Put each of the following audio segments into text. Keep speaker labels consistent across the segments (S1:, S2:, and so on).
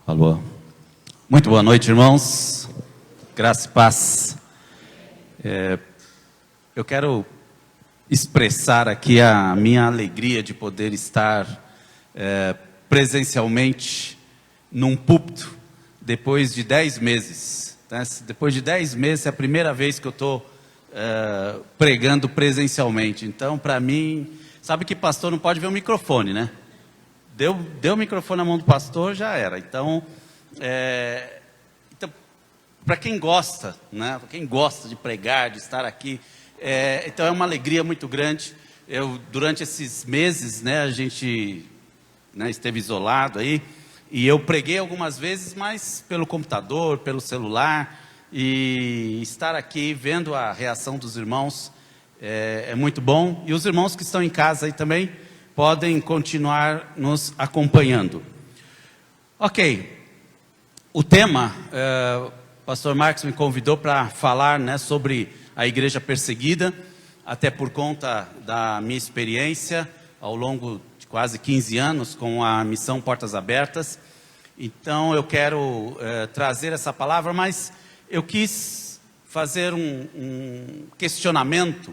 S1: Alô. Muito boa noite, irmãos. Graça e paz. Eu quero expressar aqui a minha alegria de poder estar presencialmente num púlpito depois de 10 meses. Né? Depois de 10 meses é a primeira vez que eu estou pregando presencialmente. Então, para mim, sabe que pastor não pode ver o microfone, né? Deu o microfone na mão do pastor, já era. Então, para quem gosta, né? Para quem gosta de pregar, de estar aqui, então é uma alegria muito grande. Durante esses meses, né, a gente esteve isolado aí, e eu preguei algumas vezes, mas pelo computador, pelo celular, e estar aqui vendo a reação dos irmãos é muito bom. E os irmãos que estão em casa aí também podem continuar nos acompanhando. Ok, o tema, o pastor Marcos me convidou para falar, né, sobre a igreja perseguida, até por conta da minha experiência ao longo de quase 15 anos com a missão Portas Abertas. Então eu quero trazer essa palavra, mas eu quis fazer um questionamento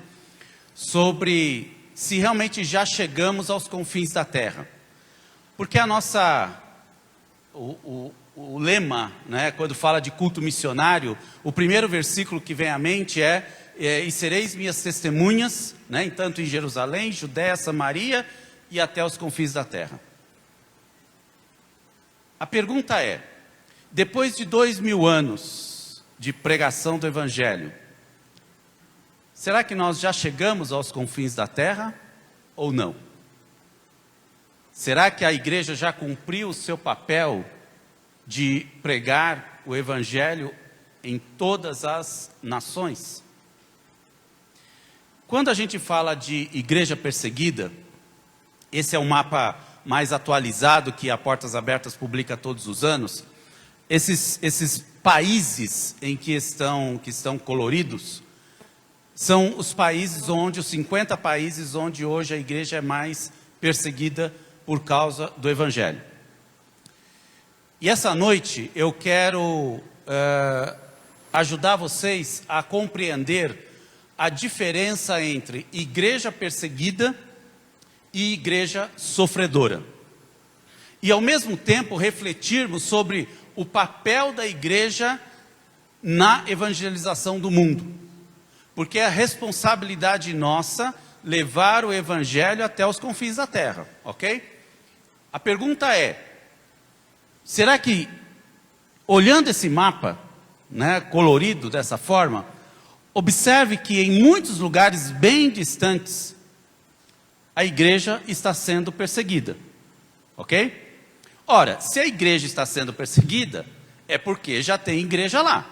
S1: sobre se realmente já chegamos aos confins da terra. Porque o lema, né, quando fala de culto missionário, o primeiro versículo que vem à mente e sereis minhas testemunhas, né, tanto em Jerusalém, Judéia, Samaria e até os confins da terra. A pergunta é, depois de 2000 anos de pregação do Evangelho, será que nós já chegamos aos confins da terra ou não? Será que a igreja já cumpriu o seu papel de pregar o Evangelho em todas as nações? Quando a gente fala de igreja perseguida, esse é um mapa mais atualizado que a Portas Abertas publica todos os anos. Esses países em que estão coloridos são os países os 50 países onde hoje a igreja é mais perseguida por causa do Evangelho. E essa noite eu quero ajudar vocês a compreender a diferença entre igreja perseguida e igreja sofredora. E ao mesmo tempo refletirmos sobre o papel da igreja na evangelização do mundo. Porque é a responsabilidade nossa levar o Evangelho até os confins da terra, ok? A pergunta é, será que, olhando esse mapa, né, colorido dessa forma, observe que em muitos lugares bem distantes, a igreja está sendo perseguida, ok? Ora, se a igreja está sendo perseguida, é porque já tem igreja lá.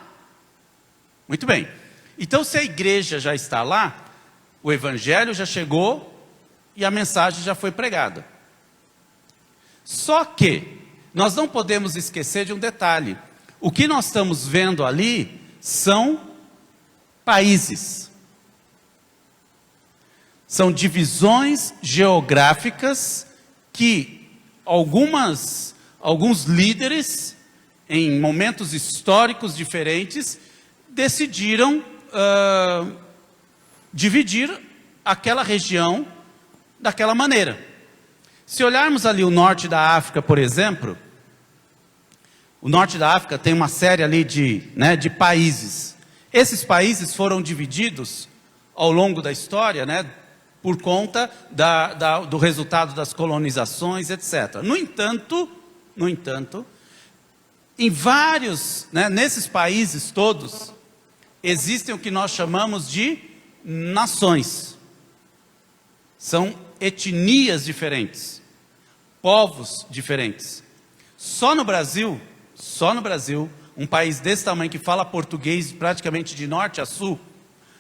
S1: Muito bem. Então, se a igreja já está lá, o Evangelho já chegou e a mensagem já foi pregada. Só que nós não podemos esquecer de um detalhe. O que nós estamos vendo ali são países. São divisões geográficas que alguns líderes, em momentos históricos diferentes, decidiram dividir aquela região daquela maneira. Se olharmos ali o norte da África, por exemplo, o norte da África tem uma série ali de países. Esses países foram divididos ao longo da história, né, por conta do resultado das colonizações, etc. No entanto, em vários, nesses países todos, existem o que nós chamamos de nações. São etnias diferentes, povos diferentes. Só no Brasil, um país desse tamanho que fala português praticamente de norte a sul,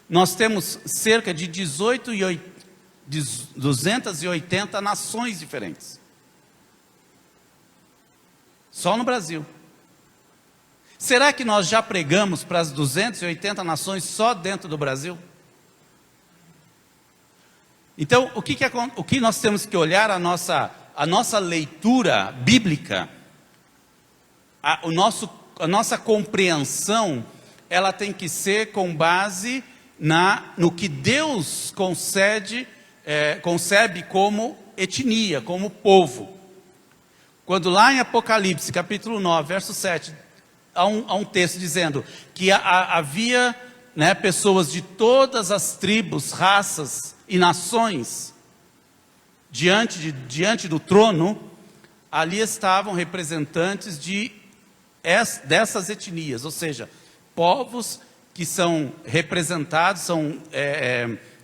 S1: nós temos cerca de 280 nações diferentes. Só no Brasil. Será que nós já pregamos para as 280 nações só dentro do Brasil? Então, o que nós temos que olhar a nossa leitura bíblica a nossa compreensão, ela tem que ser com base no que Deus concebe como etnia, como povo. Quando lá em Apocalipse, capítulo 9, verso 7, há um texto dizendo que havia, né, pessoas de todas as tribos, raças e nações diante do trono, ali estavam representantes dessas etnias, ou seja, povos que são representados, são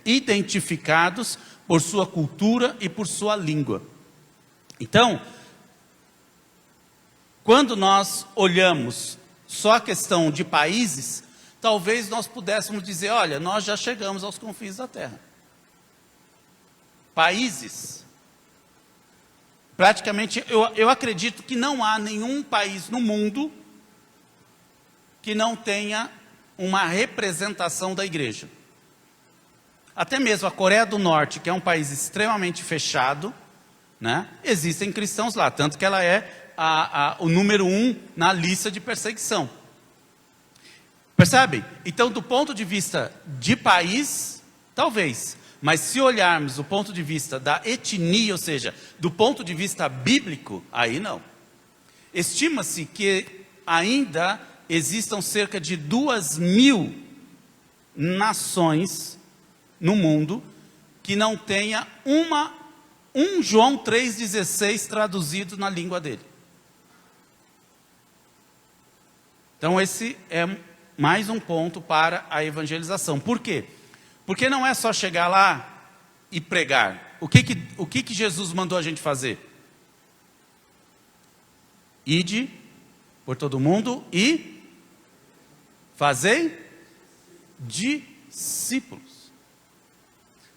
S1: identificados por sua cultura e por sua língua. Então, quando nós olhamos só a questão de países, talvez nós pudéssemos dizer, olha, nós já chegamos aos confins da terra. Países, praticamente, eu acredito que não há nenhum país no mundo que não tenha uma representação da igreja. Até mesmo a Coreia do Norte, que é um país extremamente fechado, né, existem cristãos lá, tanto que ela é o número 1 na lista de perseguição. Percebem? Então, do ponto de vista de país, talvez. Mas se olharmos do ponto de vista da etnia, ou seja, do ponto de vista bíblico, aí não. Estima-se que ainda existam cerca de 2.000 nações no mundo que não tenha um João 3,16 traduzido na língua dele. Então esse é mais um ponto para a evangelização. Por quê? Porque não é só chegar lá e pregar. O que Jesus mandou a gente fazer? Ide por todo mundo e fazei discípulos.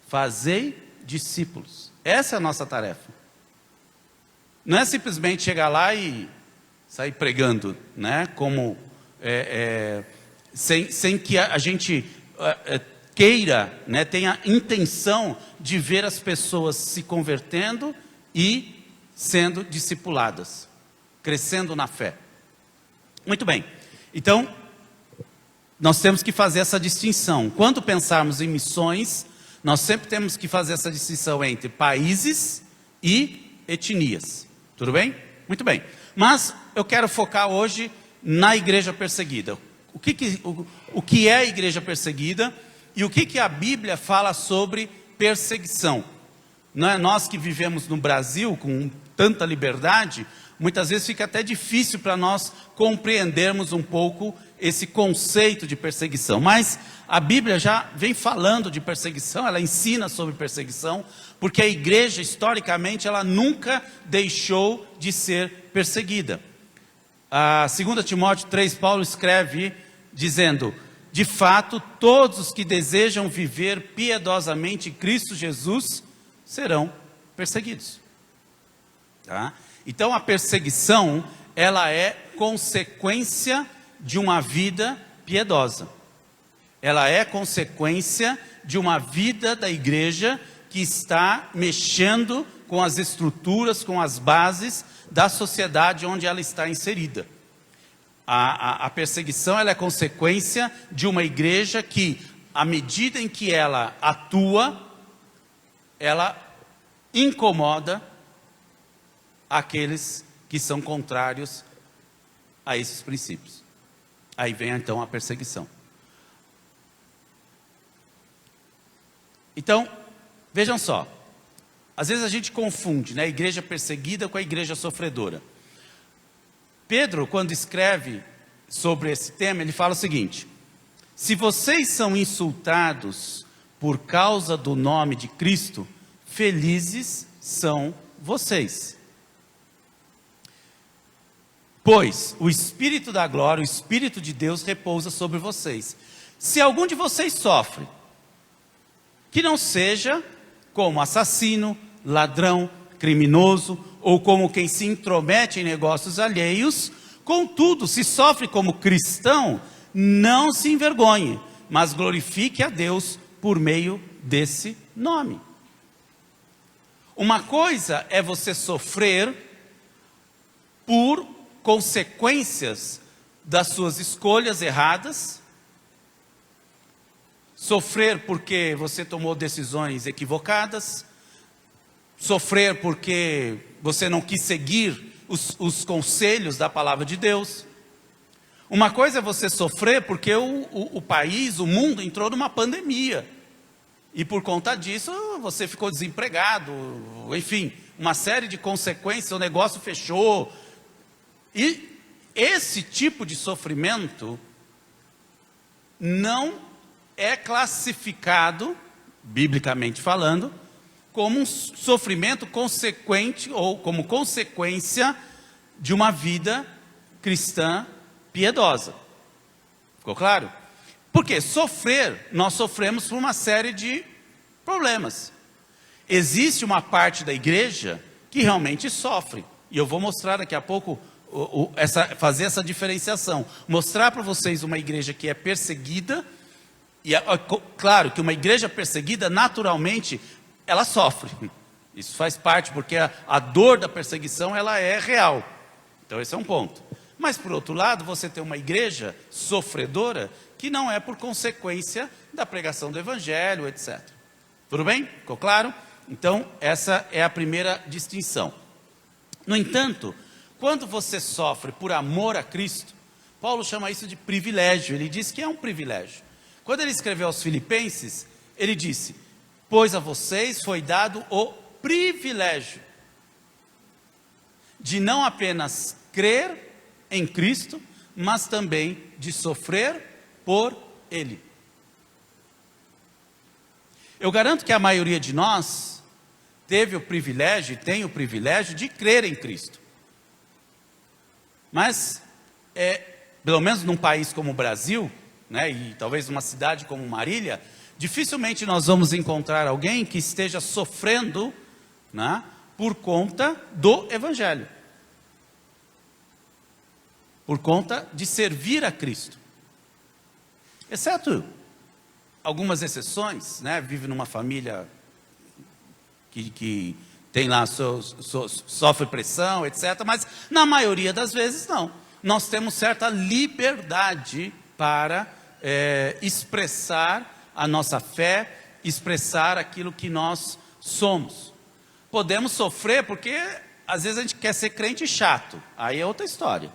S1: Fazei discípulos. Essa é a nossa tarefa. Não é simplesmente chegar lá e sair pregando, né? Como sem que a gente queira, né, tenha intenção de ver as pessoas se convertendo e sendo discipuladas, crescendo na fé. Muito bem. Então, nós temos que fazer essa distinção. Quando pensarmos em missões, nós sempre temos que fazer essa distinção entre países e etnias. Tudo bem? Muito bem. Mas eu quero focar hoje na igreja perseguida. O que é a igreja perseguida e o que a Bíblia fala sobre perseguição? Não é? Nós que vivemos no Brasil com tanta liberdade, muitas vezes fica até difícil para nós compreendermos um pouco esse conceito de perseguição. Mas a Bíblia já vem falando de perseguição, ela ensina sobre perseguição, porque a igreja, historicamente, ela nunca deixou de ser perseguida. A 2 Timóteo 3, Paulo escreve dizendo: de fato, todos os que desejam viver piedosamente em Cristo Jesus serão perseguidos. Tá? Então a perseguição, ela é consequência de uma vida piedosa. Ela é consequência de uma vida da igreja que está mexendo com as estruturas, com as bases da sociedade onde ela está inserida. A perseguição, ela é consequência de uma igreja que, à medida em que ela atua, ela incomoda aqueles que são contrários a esses princípios. Aí vem então a perseguição. Então, vejam só, às vezes a gente confunde, né, a igreja perseguida com a igreja sofredora. Pedro, quando escreve sobre esse tema, ele fala o seguinte: se vocês são insultados por causa do nome de Cristo, felizes são vocês. Pois o Espírito da glória, o Espírito de Deus repousa sobre vocês. Se algum de vocês sofre, que não seja como assassino, ladrão, criminoso, ou como quem se intromete em negócios alheios. Contudo, se sofre como cristão, não se envergonhe, mas glorifique a Deus por meio desse nome. Uma coisa é você sofrer por consequências das suas escolhas erradas, sofrer porque você tomou decisões equivocadas, sofrer porque você não quis seguir os conselhos da palavra de Deus. Uma coisa é você sofrer porque o país, o mundo entrou numa pandemia, e por conta disso você ficou desempregado, enfim, uma série de consequências, o negócio fechou. E esse tipo de sofrimento não é classificado, biblicamente falando, como um sofrimento consequente ou como consequência de uma vida cristã piedosa. Ficou claro? Porque sofrer, nós sofremos por uma série de problemas. Existe uma parte da igreja que realmente sofre, e eu vou mostrar daqui a pouco, fazer essa diferenciação, mostrar para vocês uma igreja que é perseguida, e claro que uma igreja perseguida, naturalmente, ela sofre. Isso faz parte, porque a dor da perseguição, ela é real. Então esse é um ponto. Mas por outro lado, você tem uma igreja sofredora, que não é por consequência da pregação do evangelho, etc. Tudo bem? Ficou claro? Então essa é a primeira distinção. No entanto, quando você sofre por amor a Cristo, Paulo chama isso de privilégio. Ele diz que é um privilégio. Quando ele escreveu aos Filipenses, ele disse: pois a vocês foi dado o privilégio de não apenas crer em Cristo, mas também de sofrer por Ele. Eu garanto que a maioria de nós teve o privilégio, e tem o privilégio de crer em Cristo. Mas, pelo menos num país como o Brasil, né, e talvez numa cidade como Marília, dificilmente nós vamos encontrar alguém que esteja sofrendo, né, por conta do Evangelho, por conta de servir a Cristo, exceto algumas exceções, né, vive numa família que tem lá, sofre pressão, etc., mas na maioria das vezes não. Nós temos certa liberdade para expressar a nossa fé, expressar aquilo que nós somos. Podemos sofrer porque às vezes a gente quer ser crente chato, aí é outra história,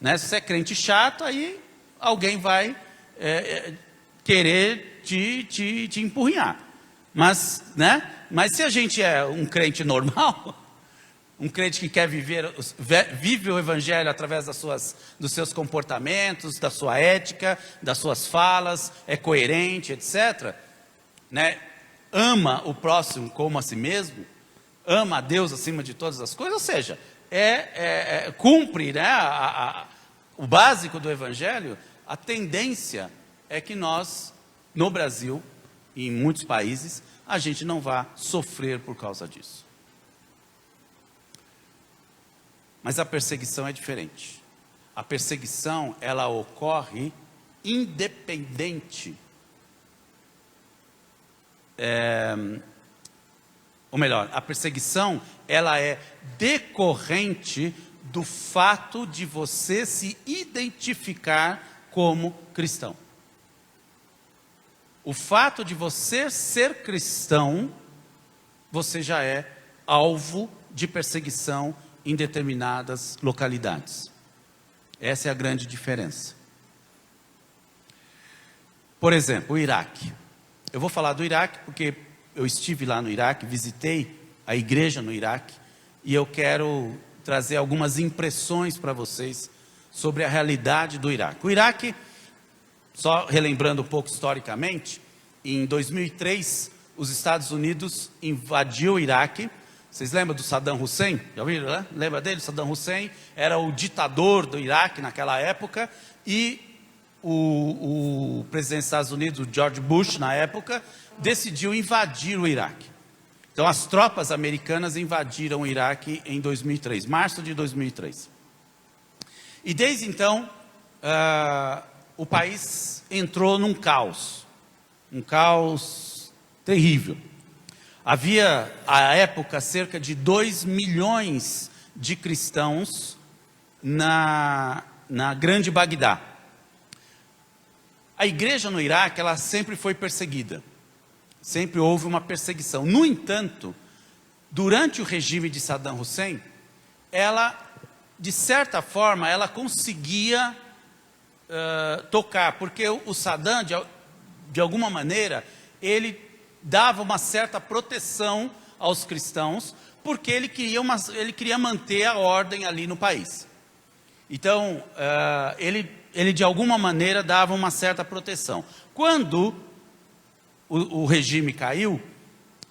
S1: né? Se você é crente chato, aí alguém vai querer te empurrinhar. Mas, né? Mas se a gente é um crente normal, um crente que quer vive o evangelho através dos seus comportamentos, da sua ética, das suas falas, é coerente, etc., né? Ama o próximo como a si mesmo, ama a Deus acima de todas as coisas, ou seja, cumpre, né, o básico do evangelho. A tendência é que nós, no Brasil e em muitos países, a gente não vá sofrer por causa disso. Mas a perseguição é diferente. A perseguição, ela ocorre independente, ou melhor, a perseguição, ela é decorrente do fato de você se identificar como cristão. O fato de você ser cristão, você já é alvo de perseguição em determinadas localidades. Essa é a grande diferença. Por exemplo, o Iraque. Eu vou falar do Iraque porque eu estive lá no Iraque, visitei a igreja no Iraque, e eu quero trazer algumas impressões para vocês sobre a realidade do Iraque. O Iraque, só relembrando um pouco historicamente, em 2003, os Estados Unidos invadiu o Iraque. Vocês lembram do Saddam Hussein? Já ouviram, né? Lembra dele? Saddam Hussein era o ditador do Iraque naquela época, e o presidente dos Estados Unidos, George Bush, na época, decidiu invadir o Iraque. Então as tropas americanas invadiram o Iraque em 2003, março de 2003. E desde então, o país entrou num caos terrível. Havia, à época, cerca de 2 milhões de cristãos na Grande Bagdá. A igreja no Iraque, ela sempre foi perseguida. Sempre houve uma perseguição. No entanto, durante o regime de Saddam Hussein, ela, de certa forma, ela conseguia tocar, porque o Saddam, de alguma maneira, ele dava uma certa proteção aos cristãos, porque ele queria manter a ordem ali no país. Então, ele de alguma maneira dava uma certa proteção. Quando o regime caiu,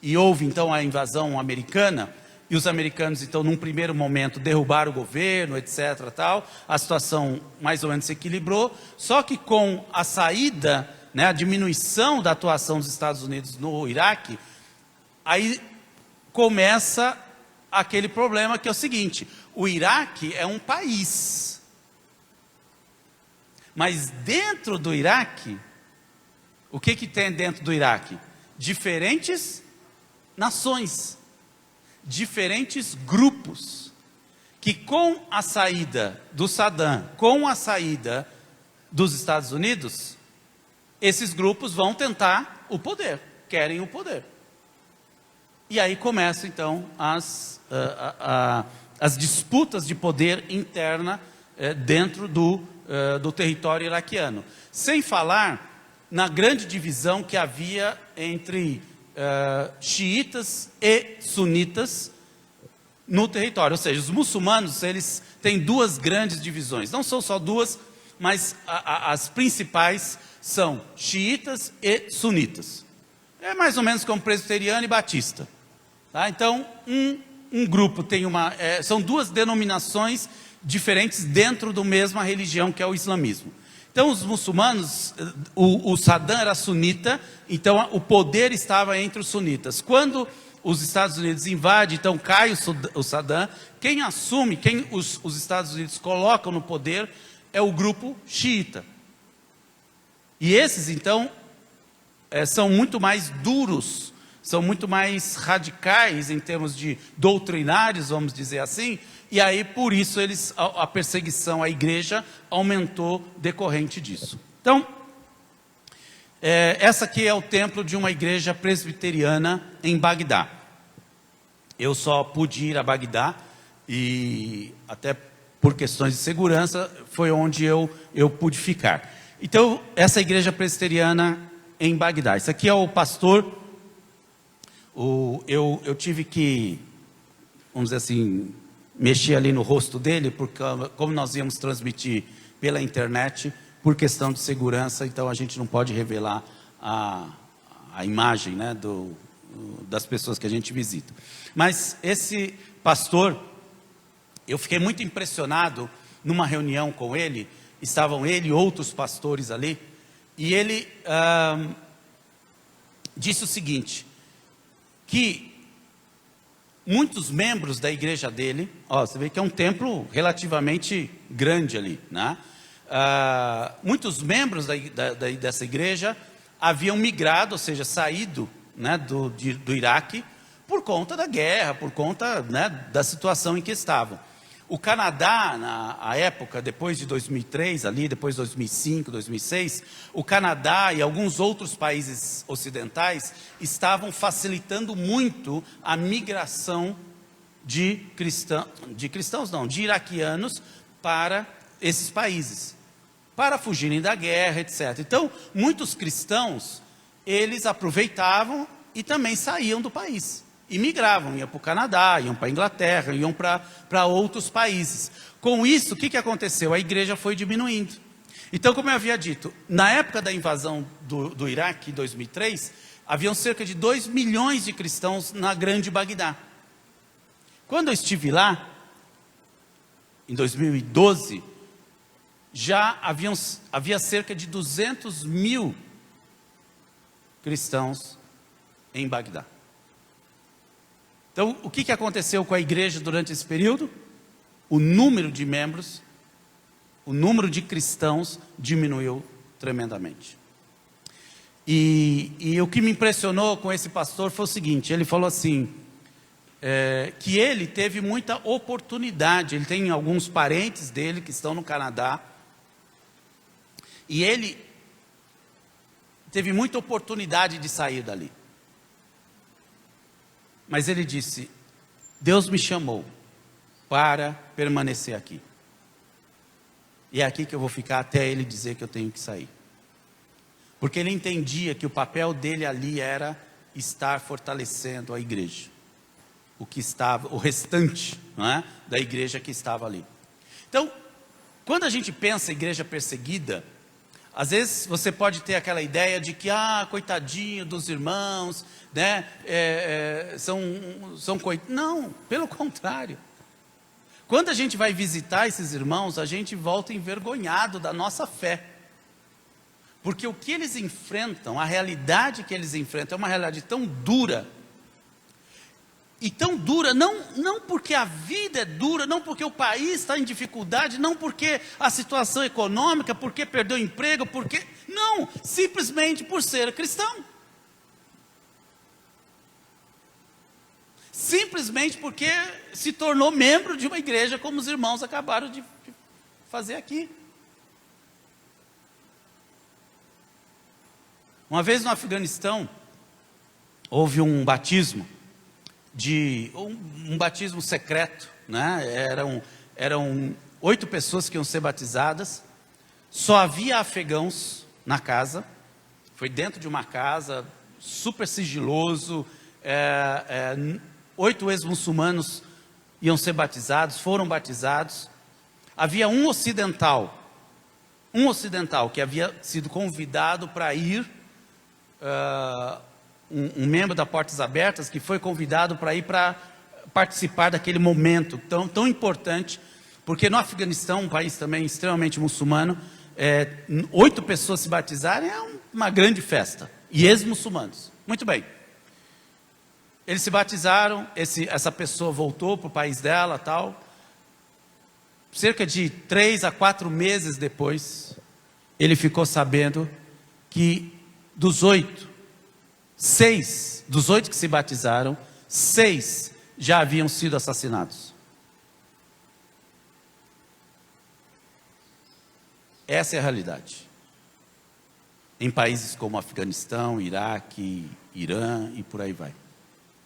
S1: e houve então a invasão americana, e os americanos então num primeiro momento derrubaram o governo, etc. tal, a situação mais ou menos se equilibrou, só que com a saída, né, a diminuição da atuação dos Estados Unidos no Iraque, aí começa aquele problema que é o seguinte: o Iraque é um país, mas dentro do Iraque, o que tem dentro do Iraque? Diferentes nações, diferentes grupos, que com a saída do Saddam, com a saída dos Estados Unidos, esses grupos vão tentar o poder, querem o poder. E aí começam então as disputas de poder interna dentro do território iraquiano. Sem falar na grande divisão que havia entre xiitas e sunitas no território. Ou seja, os muçulmanos, eles têm duas grandes divisões. Não são só duas, mas as principais são xiitas e sunitas. É mais ou menos como presbiteriano e batista. Tá? Então, um grupo tem são duas denominações diferentes dentro da mesma religião, que é o islamismo. Então, os muçulmanos, o Saddam era sunita, então o poder estava entre os sunitas. Quando os Estados Unidos invadem, então cai o Saddam, quem assume, quem os Estados Unidos colocam no poder é o grupo xiita. E esses, então, são muito mais duros, são muito mais radicais em termos de doutrinários, vamos dizer assim, e aí por isso a perseguição à igreja aumentou decorrente disso. Então, essa aqui é o templo de uma igreja presbiteriana em Bagdá. Eu só pude ir a Bagdá, e até por questões de segurança, foi onde eu pude ficar. Então, essa igreja presbiteriana em Bagdá. Isso aqui é o pastor. Eu tive que, vamos dizer assim, mexer ali no rosto dele, porque como nós íamos transmitir pela internet, por questão de segurança, então a gente não pode revelar a imagem, né, das pessoas que a gente visita. Mas esse pastor, eu fiquei muito impressionado numa reunião com ele, estavam ele e outros pastores ali, e ele disse o seguinte, que muitos membros da igreja dele, você vê que é um templo relativamente grande ali, né? Muitos membros dessa igreja haviam migrado, ou seja, saído, né, do Iraque, por conta da guerra, por conta, né, da situação em que estavam. O Canadá, na época, depois de 2003, ali, depois de 2005, 2006, o Canadá e alguns outros países ocidentais estavam facilitando muito a migração de iraquianos para esses países, para fugirem da guerra, etc. Então, muitos cristãos, eles aproveitavam e também saíam do país. E migravam, iam para o Canadá, iam para a Inglaterra, iam para outros países. Com isso, o que aconteceu? A igreja foi diminuindo. Então, como eu havia dito, na época da invasão do Iraque, em 2003, haviam cerca de 2 milhões de cristãos na Grande Bagdá. Quando eu estive lá, em 2012, já havia cerca de 200 mil cristãos em Bagdá. Então, o que aconteceu com a igreja durante esse período? O número de membros, o número de cristãos diminuiu tremendamente. E o que me impressionou com esse pastor foi o seguinte, ele falou assim, que ele teve muita oportunidade. Ele tem alguns parentes dele que estão no Canadá, e ele teve muita oportunidade de sair dali. Mas ele disse: Deus me chamou para permanecer aqui. E é aqui que eu vou ficar até ele dizer que eu tenho que sair. Porque ele entendia que o papel dele ali era estar fortalecendo a igreja. O restante, não é, da igreja que estava ali. Então, quando a gente pensa em igreja perseguida, às vezes você pode ter aquela ideia de que, coitadinho dos irmãos, né, não, pelo contrário. Quando a gente vai visitar esses irmãos, a gente volta envergonhado da nossa fé. Porque o que eles enfrentam, a realidade que eles enfrentam, é uma realidade tão dura. E tão dura, não porque a vida é dura, não porque o país está em dificuldade, não porque a situação econômica, porque perdeu emprego, não, simplesmente por ser cristão. Simplesmente porque se tornou membro de uma igreja, como os irmãos acabaram de fazer aqui. Uma vez no Afeganistão, houve um batismo, um batismo secreto, né? Eram 8 pessoas que iam ser batizadas, só havia afegãos na casa, foi dentro de uma casa, super sigiloso, 8 ex-muçulmanos iam ser batizados, foram batizados. Havia um ocidental que havia sido convidado para ir, um membro da Portas Abertas, que foi convidado para ir para participar daquele momento tão importante, porque no Afeganistão, um país também extremamente muçulmano, 8 pessoas se batizarem é uma grande festa, e ex-muçulmanos. Muito bem. Eles se batizaram, essa pessoa voltou para o país dela, tal. Cerca de 3 a 4 meses depois, ele ficou sabendo que dos 8 que se batizaram, 6 já haviam sido assassinados. Essa é a realidade. Em países como Afeganistão, Iraque, Irã e por aí vai.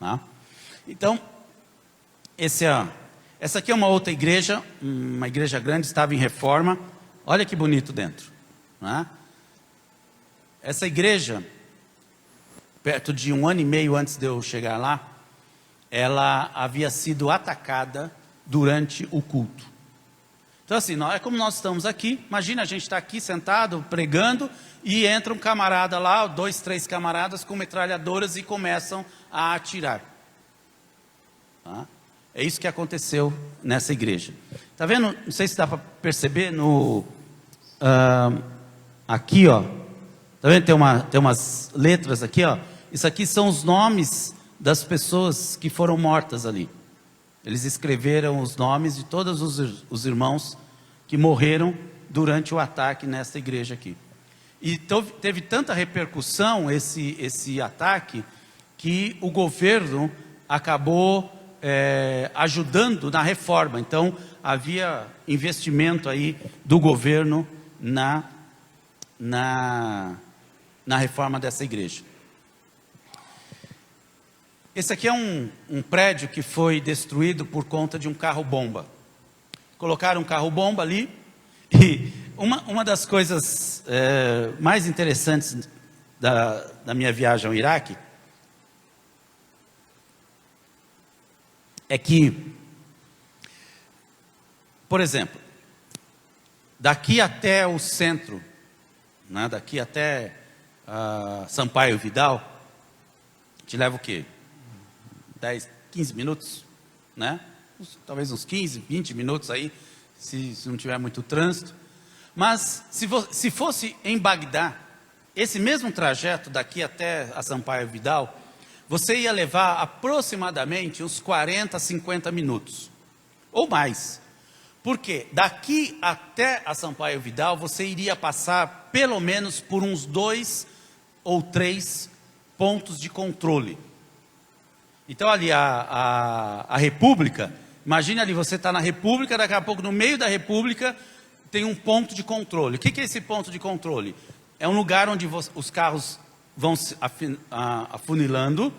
S1: Tá? Então, essa aqui é uma outra igreja, uma igreja grande, estava em reforma. Olha que bonito dentro. Tá? Essa igreja, perto de 1 ano e meio antes de eu chegar lá, ela havia sido atacada durante o culto. Então assim, é como nós estamos aqui, imagina a gente está aqui sentado, pregando, e entra um camarada lá, 2, 3 camaradas com metralhadoras e começam a atirar. Tá? É isso que aconteceu nessa igreja. Está vendo? Não sei se dá para perceber aqui, ó. Está vendo? Tem umas letras aqui, ó. Isso aqui são os nomes das pessoas que foram mortas ali. Eles escreveram os nomes de todos os irmãos que morreram durante o ataque nessa igreja aqui. E teve tanta repercussão esse ataque, que o governo acabou ajudando na reforma. Então havia investimento aí do governo na reforma dessa igreja. Esse aqui é um prédio que foi destruído por conta de um carro-bomba. Colocaram um carro-bomba ali, e uma das coisas mais interessantes da minha viagem ao Iraque é que, por exemplo, daqui até o centro, né, daqui até Sampaio Vidal, te leva o quê? 10, 15 minutos, né? Talvez uns 15, 20 minutos aí, se não tiver muito trânsito. Mas se fosse em Bagdá, esse mesmo trajeto daqui até a Sampaio Vidal, você ia levar aproximadamente uns 40, 50 minutos, ou mais. Porque daqui até a Sampaio Vidal, você iria passar pelo menos por uns 2 ou 3 pontos de controle. Então ali a República, imagine ali, você está na República, daqui a pouco no meio da República tem um ponto de controle. O que é esse ponto de controle? É um lugar onde os carros vão se afunilando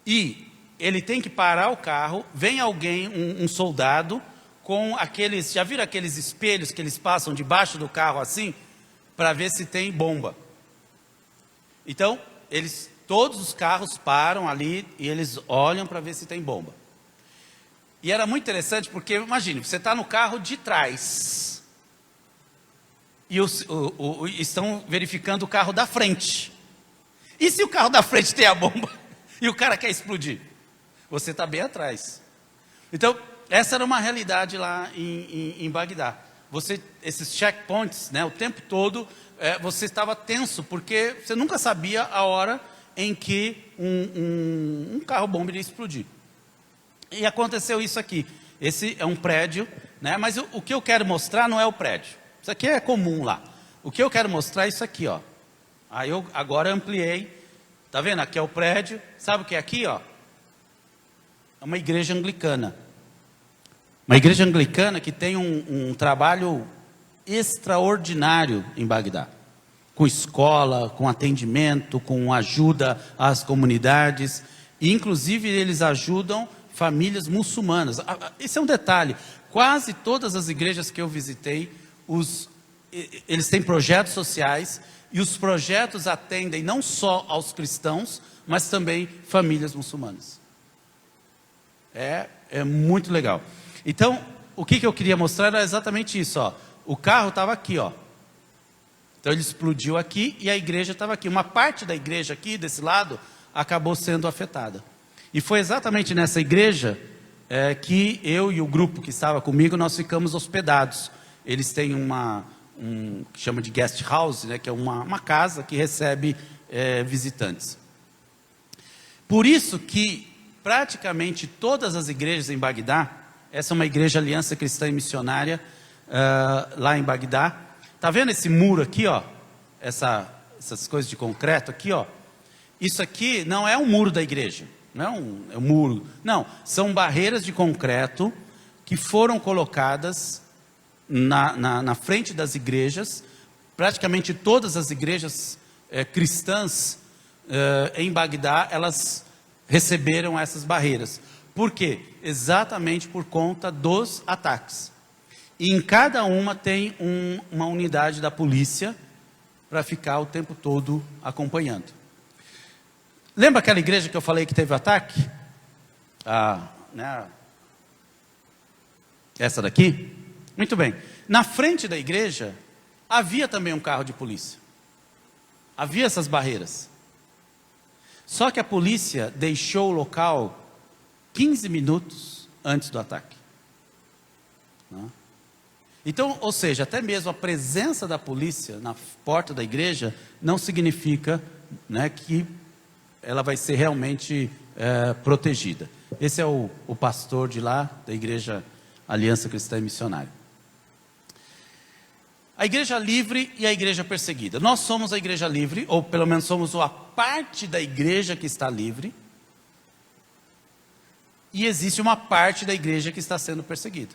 S1: e ele tem que parar o carro, vem alguém, um soldado, com aqueles, já viram aqueles espelhos que eles passam debaixo do carro assim, para ver se tem bomba. Então, todos os carros param ali e eles olham para ver se tem bomba. E era muito interessante porque, imagine, você está no carro de trás e estão verificando o carro da frente. E se o carro da frente tem a bomba e o cara quer explodir? Você está bem atrás. Então, essa era uma realidade lá em Bagdá. Esses checkpoints, né, o tempo todo, você estava tenso, porque você nunca sabia a hora em que um carro-bomba iria explodir. E aconteceu isso aqui. Esse é um prédio, né, mas o que eu quero mostrar não é o prédio. Isso aqui é comum lá. O que eu quero mostrar é isso aqui, ó. Aí eu agora ampliei. Tá vendo? Aqui é o prédio. Sabe o que é aqui, ó? É uma igreja anglicana. Uma igreja anglicana que tem um trabalho extraordinário em Bagdá. Com escola, com atendimento, com ajuda às comunidades. E, inclusive, eles ajudam famílias muçulmanas. Esse é um detalhe. Quase todas as igrejas que eu visitei, eles têm projetos sociais. E os projetos atendem não só aos cristãos, mas também famílias muçulmanas. É muito legal. Então, o que eu queria mostrar era exatamente isso, ó. O carro estava aqui, ó. Então ele explodiu aqui e a igreja estava aqui. Uma parte da igreja aqui, desse lado, acabou sendo afetada. E foi exatamente nessa igreja que eu e o grupo que estava comigo, nós ficamos hospedados. Eles têm que chama de guest house, né, que é uma casa que recebe visitantes. Por isso que praticamente todas as igrejas em Bagdá, essa é uma igreja Aliança Cristã e Missionária, lá em Bagdá. Está vendo esse muro aqui, ó? Essas coisas de concreto aqui, ó? Isso aqui não é um muro da igreja, não é um muro. Não, são barreiras de concreto que foram colocadas na frente das igrejas. Praticamente todas as igrejas cristãs em Bagdá, elas receberam essas barreiras. Por quê? Exatamente por conta dos ataques. E em cada uma tem uma unidade da polícia para ficar o tempo todo acompanhando. Lembra aquela igreja que eu falei que teve ataque? Essa daqui? Muito bem. Na frente da igreja havia também um carro de polícia. Havia essas barreiras. Só que a polícia deixou o local 15 minutos antes do ataque. Então, ou seja, até mesmo a presença da polícia na porta da igreja não significa, né, que ela vai ser realmente protegida. Esse é o pastor de lá, da igreja Aliança Cristã e Missionária. A igreja livre e a igreja perseguida. Nós somos a igreja livre, ou pelo menos somos a parte da igreja que está livre. E existe uma parte da igreja que está sendo perseguida.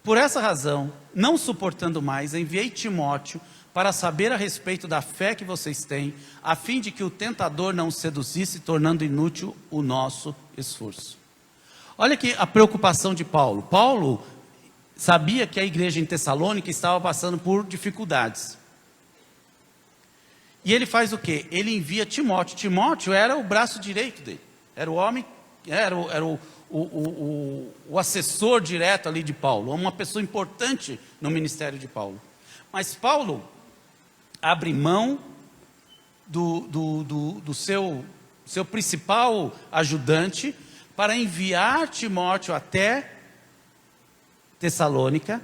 S1: Por essa razão, não suportando mais, enviei Timóteo para saber a respeito da fé que vocês têm, a fim de que o tentador não os seduzisse, tornando inútil o nosso esforço. Olha aqui a preocupação de Paulo. Paulo sabia que a igreja em Tessalônica estava passando por dificuldades. E ele faz o quê? Ele envia Timóteo. Timóteo era o braço direito dele. Era o homem, era o assessor direto ali de Paulo. Uma pessoa importante no ministério de Paulo. Mas Paulo abre mão do seu principal ajudante para enviar Timóteo até Tessalônica,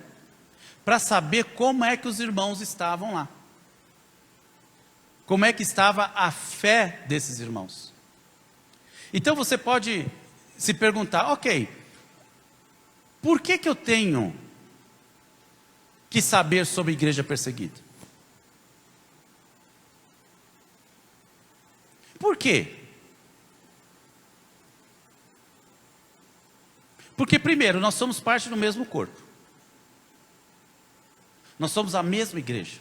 S1: para saber como é que os irmãos estavam lá. Como é que estava a fé desses irmãos. Então você pode se perguntar, ok, por que eu tenho que saber sobre a igreja perseguida? Por quê? Porque, primeiro, nós somos parte do mesmo corpo. Nós somos a mesma igreja.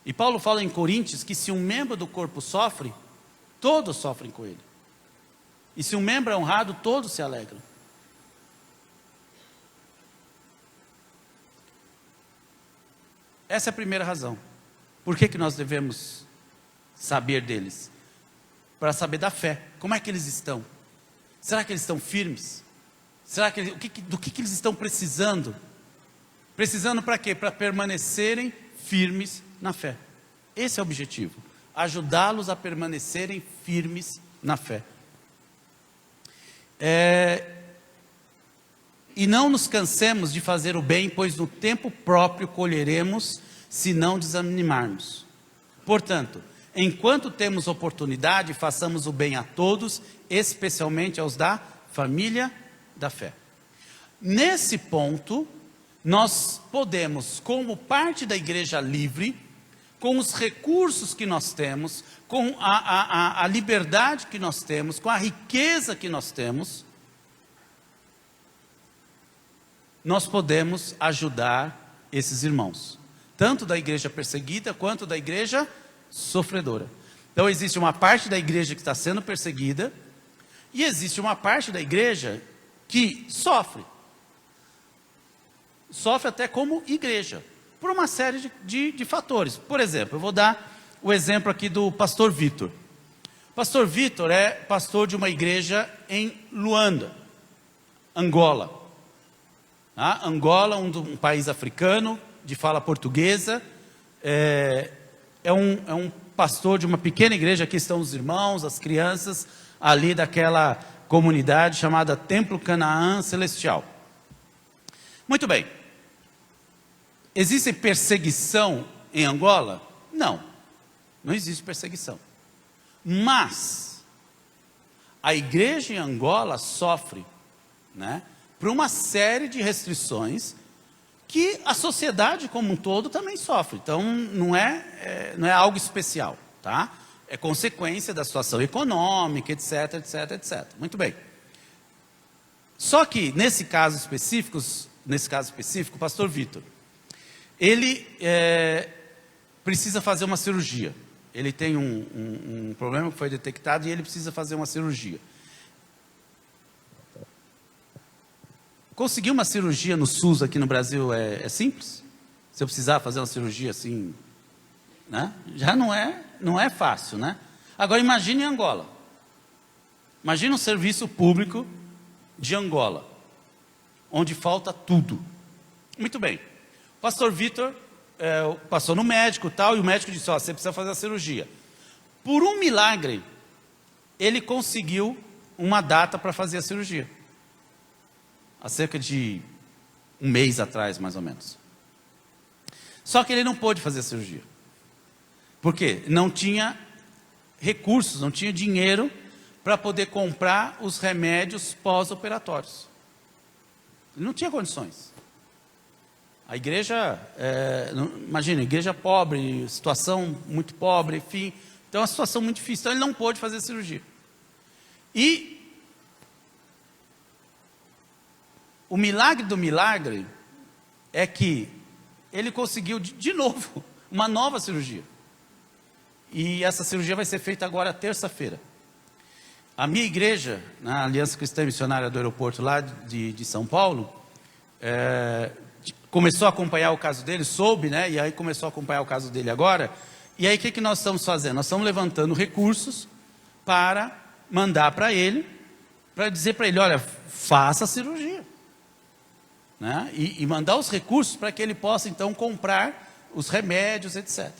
S1: E Paulo fala em Coríntios que se um membro do corpo sofre, todos sofrem com ele. E se um membro é honrado, todos se alegram. Essa é a primeira razão. Por que nós devemos saber deles? Para saber da fé. Como é que eles estão? Será que eles estão firmes? Será que do que eles estão precisando? Precisando para quê? Para permanecerem firmes na fé. Esse é o objetivo. Ajudá-los a permanecerem firmes na fé. E não nos cansemos de fazer o bem, pois no tempo próprio colheremos, se não desanimarmos. Portanto, enquanto temos oportunidade, façamos o bem a todos, especialmente aos da família da fé. Nesse ponto, nós podemos, como parte da igreja livre, com os recursos que nós temos, com a liberdade que nós temos, com a riqueza que nós temos, nós podemos ajudar esses irmãos, tanto da igreja perseguida, quanto da igreja sofredora. Então existe uma parte da igreja que está sendo perseguida, e existe uma parte da igreja que sofre. Sofre até como igreja, por uma série de fatores. Por exemplo, eu vou dar o exemplo aqui do pastor Vitor. O pastor Vitor é pastor de uma igreja em Luanda, Angola. Angola, um país africano, de fala portuguesa, é um pastor de uma pequena igreja. Aqui estão os irmãos, as crianças, ali daquela comunidade chamada Templo Canaã Celestial. Muito bem. Existe perseguição em Angola? Não, não existe perseguição. Mas a igreja em Angola sofre, por uma série de restrições que a sociedade como um todo também sofre. Então não é algo especial, tá? É consequência da situação econômica, etc, etc, etc. Muito bem. Só que nesse caso específico, o pastor Vitor, ele precisa fazer uma cirurgia. Ele tem um problema que foi detectado e ele precisa fazer uma cirurgia. Conseguir uma cirurgia no SUS aqui no Brasil é simples? Se eu precisar fazer uma cirurgia assim, já não é fácil, Agora imagine em Angola. Imagine um serviço público de Angola, onde falta tudo. Muito bem. O pastor Vitor passou no médico e o médico disse, você precisa fazer a cirurgia. Por um milagre, ele conseguiu uma data para fazer a cirurgia. Há cerca de um mês atrás, mais ou menos. Só que ele não pôde fazer a cirurgia. Por quê? Não tinha recursos, não tinha dinheiro para poder comprar os remédios pós-operatórios. Ele não tinha condições. A igreja, imagina, igreja pobre, situação muito pobre, enfim. Então, é uma situação muito difícil. Então, ele não pôde fazer a cirurgia. E o milagre do milagre é que ele conseguiu, de novo, uma nova cirurgia. E essa cirurgia vai ser feita agora, terça-feira. A minha igreja, na Aliança Cristã Missionária do Aeroporto, lá de São Paulo, começou a acompanhar o caso dele, soube, e aí começou a acompanhar o caso dele agora. E aí o que nós estamos fazendo? Nós estamos levantando recursos para mandar para ele, para dizer para ele, olha, faça a cirurgia. E mandar os recursos para que ele possa então comprar os remédios, etc.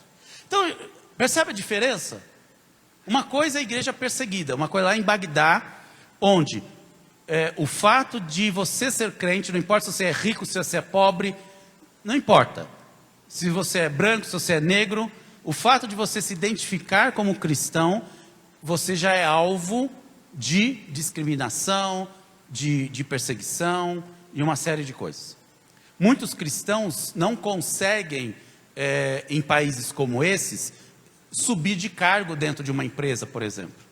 S1: Então, percebe a diferença? Uma coisa é a igreja perseguida, uma coisa lá em Bagdá, onde o fato de você ser crente, não importa se você é rico, se você é pobre, não importa. Se você é branco, se você é negro, o fato de você se identificar como cristão, você já é alvo de discriminação, de perseguição e uma série de coisas. Muitos cristãos não conseguem em países como esses, subir de cargo dentro de uma empresa, por exemplo.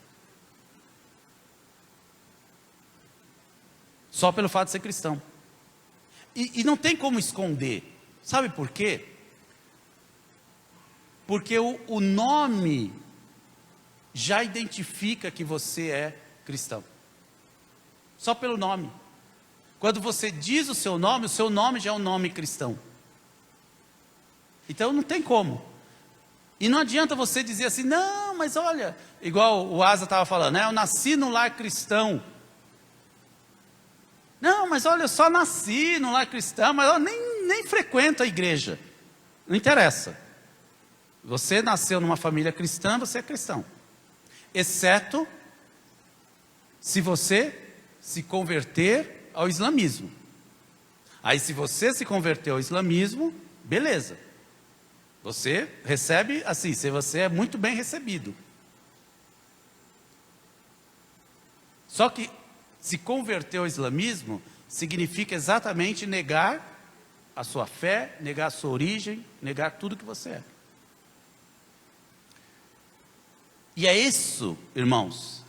S1: Só pelo fato de ser cristão. E não tem como esconder. Sabe por quê? Porque o nome já identifica que você é cristão. Só pelo nome. Quando você diz o seu nome já é um nome cristão. Então não tem como. E não adianta você dizer assim, não, mas olha, igual o Asa estava falando, né? Eu nasci no lar cristão. Não, mas olha, eu só nasci no lar cristão, mas eu nem frequento a igreja. Não interessa. Você nasceu numa família cristã, você é cristão. Exceto se você se converter ao islamismo. Aí se você se converter ao islamismo, beleza. Você recebe assim, se você é muito bem recebido. Só que se converter ao islamismo significa exatamente negar a sua fé, negar a sua origem, negar tudo que você é. E é isso, irmãos,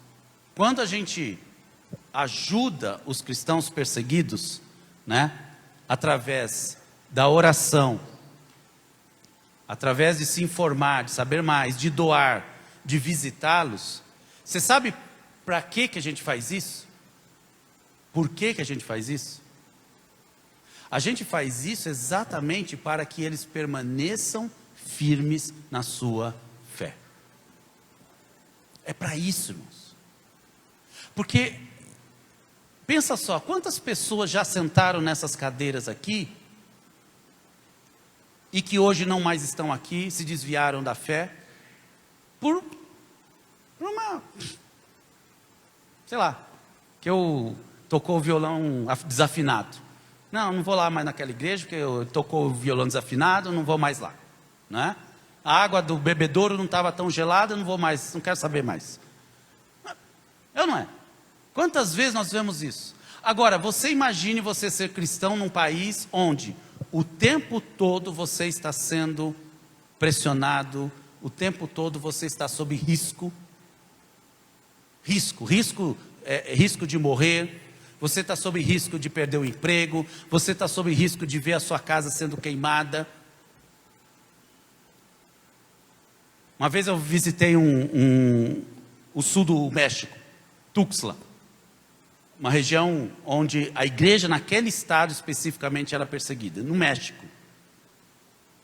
S1: quando a gente ajuda os cristãos perseguidos, né, através da oração, através de se informar, de saber mais, de doar, de visitá-los. Você sabe para que a gente faz isso? Por que a gente faz isso? A gente faz isso exatamente para que eles permaneçam firmes na sua fé. É para isso, irmãos. Porque, pensa só, quantas pessoas já sentaram nessas cadeiras aqui e que hoje não mais estão aqui, se desviaram da fé, por uma, sei lá, que eu tocou o violão desafinado. Não vou lá mais naquela igreja, porque eu tocou o violão desafinado, não vou mais lá. Né? A água do bebedouro não estava tão gelada, não vou mais, não quero saber mais. Eu não é. Quantas vezes nós vemos isso? Agora, você imagine você ser cristão num país onde o tempo todo você está sendo pressionado, o tempo todo você está sob risco. Risco de morrer, você está sob risco de perder o emprego, você está sob risco de ver a sua casa sendo queimada. Uma vez eu visitei o sul do México, Tuxtla, uma região onde a igreja naquele estado especificamente era perseguida, no México.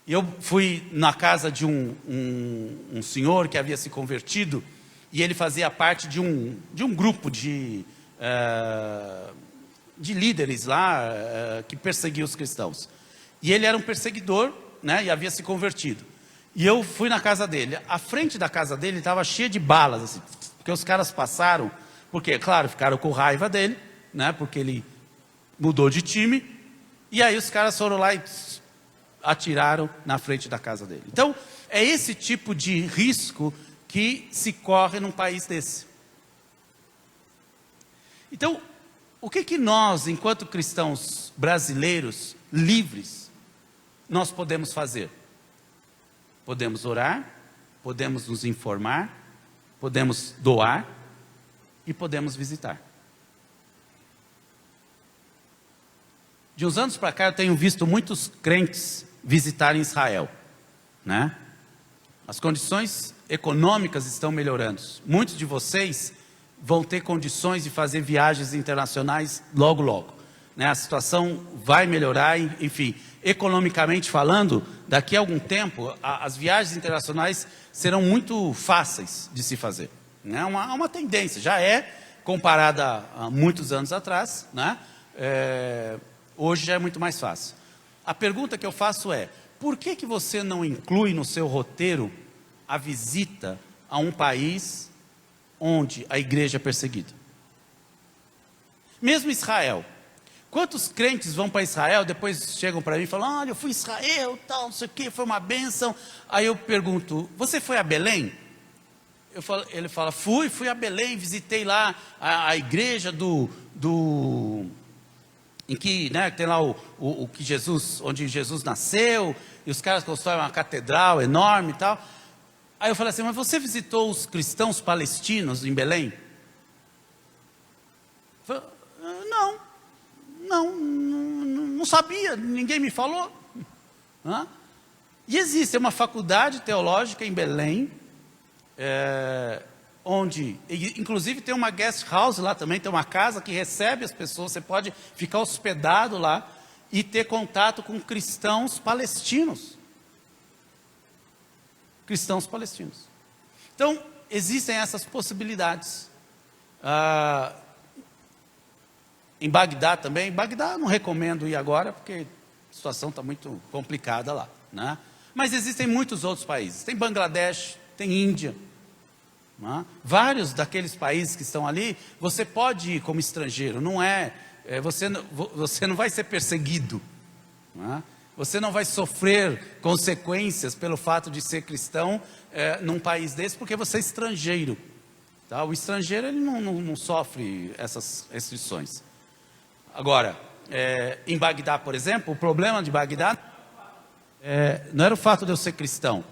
S1: E eu fui na casa de um senhor que havia se convertido, e ele fazia parte de um grupo de líderes lá, que perseguiam os cristãos. E ele era um perseguidor, né, e havia se convertido. E eu fui na casa dele. A frente da casa dele estava cheia de balas, assim, porque os caras passaram, porque, claro, ficaram com raiva dele, né, porque ele mudou de time, e aí os caras foram lá e atiraram na frente da casa dele. Então, é esse tipo de risco que se corre num país desse. Então, o que nós, enquanto cristãos brasileiros, livres, nós podemos fazer? Podemos orar, podemos nos informar, podemos doar e podemos visitar. De uns anos para cá eu tenho visto muitos crentes visitarem Israel, né? As condições econômicas estão melhorando. Muitos de vocês vão ter condições de fazer viagens internacionais logo, logo. Né? A situação vai melhorar, enfim, economicamente falando, daqui a algum tempo, as viagens internacionais serão muito fáceis de se fazer. Né? Uma tendência, já é comparada a muitos anos atrás, né? Hoje já é muito mais fácil. A pergunta que eu faço é, por que você não inclui no seu roteiro a visita a um país onde a igreja é perseguida? Mesmo Israel. Quantos crentes vão para Israel, depois chegam para mim e falam, olha, eu fui a Israel, tal, não sei o que, foi uma bênção. Aí eu pergunto, você foi a Belém? Ele fala, fui a Belém, visitei lá a igreja do em que, né, tem lá o que Jesus, onde Jesus nasceu, e os caras constroem uma catedral enorme e tal. Aí eu falei assim, mas você visitou os cristãos palestinos em Belém? Eu falei, não sabia, ninguém me falou. E existe uma faculdade teológica em Belém, onde, inclusive tem uma guest house lá também, tem uma casa que recebe as pessoas, você pode ficar hospedado lá e ter contato com cristãos palestinos. Cristãos palestinos. Então, existem essas possibilidades. Em Bagdá também, Bagdá não recomendo ir agora, porque a situação está muito complicada lá, né? Mas existem muitos outros países, tem Bangladesh, tem Índia, né? Vários daqueles países que estão ali, você pode ir como estrangeiro, você não vai ser perseguido, né? Você não vai sofrer consequências pelo fato de ser cristão num país desse, porque você é estrangeiro, tá? O estrangeiro ele não sofre essas restrições. Agora, em Bagdá, por exemplo, o problema de Bagdá não era o fato de eu ser cristão,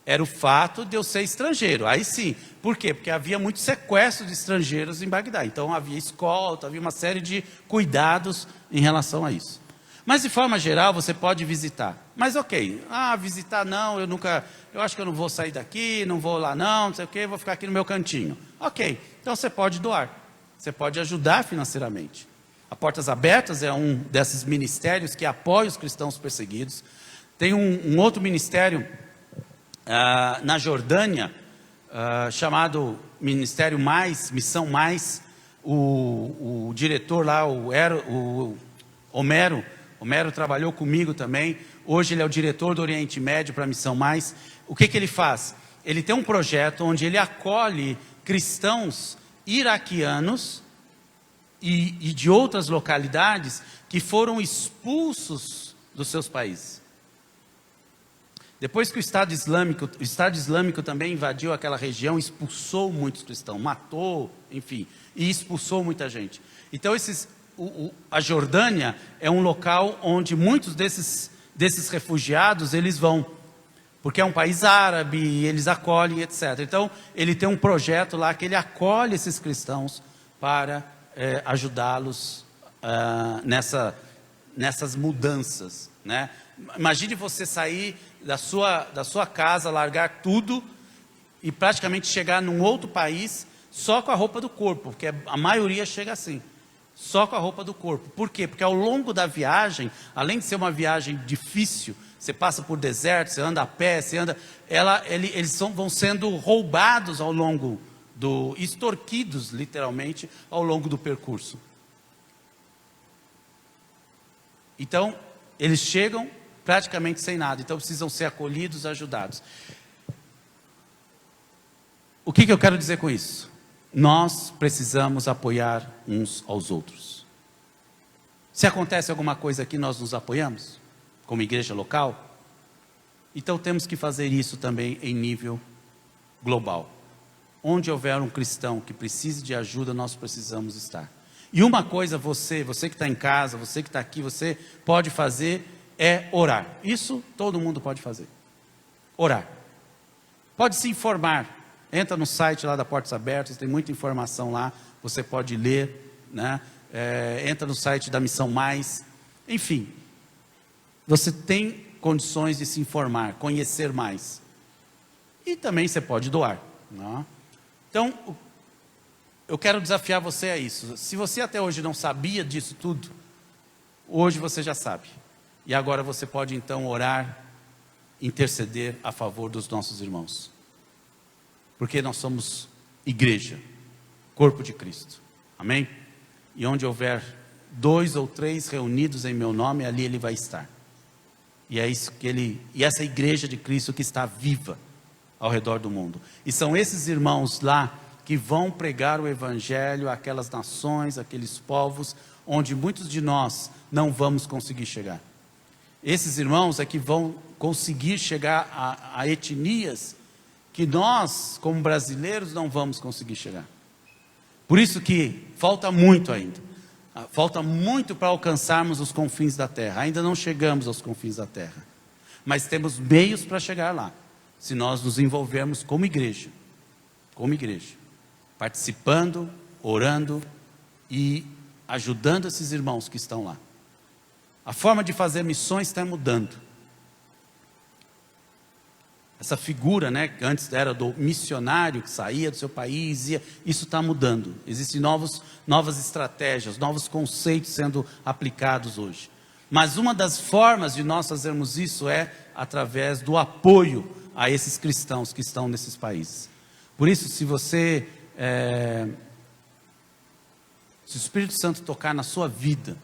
S1: era o fato de eu ser estrangeiro. Aí sim, por quê? Porque havia muito sequestro de estrangeiros em Bagdá, então havia escolta, havia uma série de cuidados em relação a isso. Mas de forma geral você pode visitar. Mas ok, visitar não, eu acho que eu não vou sair daqui, não vou lá não sei o que, vou ficar aqui no meu cantinho. Ok, então você pode doar, você pode ajudar financeiramente. A Portas Abertas é um desses ministérios que apoia os cristãos perseguidos. Tem um outro ministério na Jordânia, chamado Ministério Mais, Missão Mais. O diretor lá, o Homero trabalhou comigo também. Hoje ele é o diretor do Oriente Médio para a Missão Mais. O que ele faz? Ele tem um projeto onde ele acolhe cristãos iraquianos e de outras localidades que foram expulsos dos seus países. Depois que o Estado Islâmico também invadiu aquela região, expulsou muitos cristãos, matou, enfim, e expulsou muita gente. Então a Jordânia é um local onde muitos desses refugiados eles vão, porque é um país árabe, e eles acolhem, etc. Então ele tem um projeto lá que ele acolhe esses cristãos para ajudá-los nessas mudanças, né? Imagine você sair da sua casa, largar tudo e praticamente chegar num outro país só com a roupa do corpo, porque a maioria chega assim, só com a roupa do corpo. Por quê? Porque ao longo da viagem, além de ser uma viagem difícil, você passa por deserto, você anda a pé, eles vão sendo roubados ao longo extorquidos literalmente ao longo do percurso. Então, eles chegam praticamente sem nada, então precisam ser acolhidos, ajudados. O que eu quero dizer com isso? Nós precisamos apoiar uns aos outros. Se acontece alguma coisa aqui, nós nos apoiamos, como igreja local. Então temos que fazer isso também em nível global. Onde houver um cristão que precise de ajuda, nós precisamos estar. E uma coisa você que está em casa, você que está aqui, você pode fazer é orar. Isso todo mundo pode fazer. Orar. Pode se informar. Entra no site lá da Portas Abertas, tem muita informação lá, você pode ler, né? Entra no site da Missão Mais. Enfim, você tem condições de se informar, conhecer mais. E também você pode doar, né? Então, eu quero desafiar você a isso. Se você até hoje não sabia disso tudo, hoje você já sabe. E agora você pode então orar, interceder a favor dos nossos irmãos. Porque nós somos igreja, corpo de Cristo. Amém? E onde houver 2 ou 3 reunidos em meu nome, ali ele vai estar. E é isso e essa igreja de Cristo que está viva ao redor do mundo. E são esses irmãos lá que vão pregar o evangelho àquelas nações, àqueles povos, onde muitos de nós não vamos conseguir chegar. Esses irmãos é que vão conseguir chegar a etnias que nós, como brasileiros, não vamos conseguir chegar. Por isso que falta muito ainda. Falta muito para alcançarmos os confins da terra. Ainda não chegamos aos confins da terra. Mas temos meios para chegar lá, se nós nos envolvermos como igreja. Como igreja. Participando, orando e ajudando esses irmãos que estão lá. A forma de fazer missões está mudando. Essa figura, né, que antes era do missionário que saía do seu país, isso está mudando. Existem novas estratégias, novos conceitos sendo aplicados hoje. Mas uma das formas de nós fazermos isso é através do apoio a esses cristãos que estão nesses países. Por isso, se o Espírito Santo tocar na sua vida,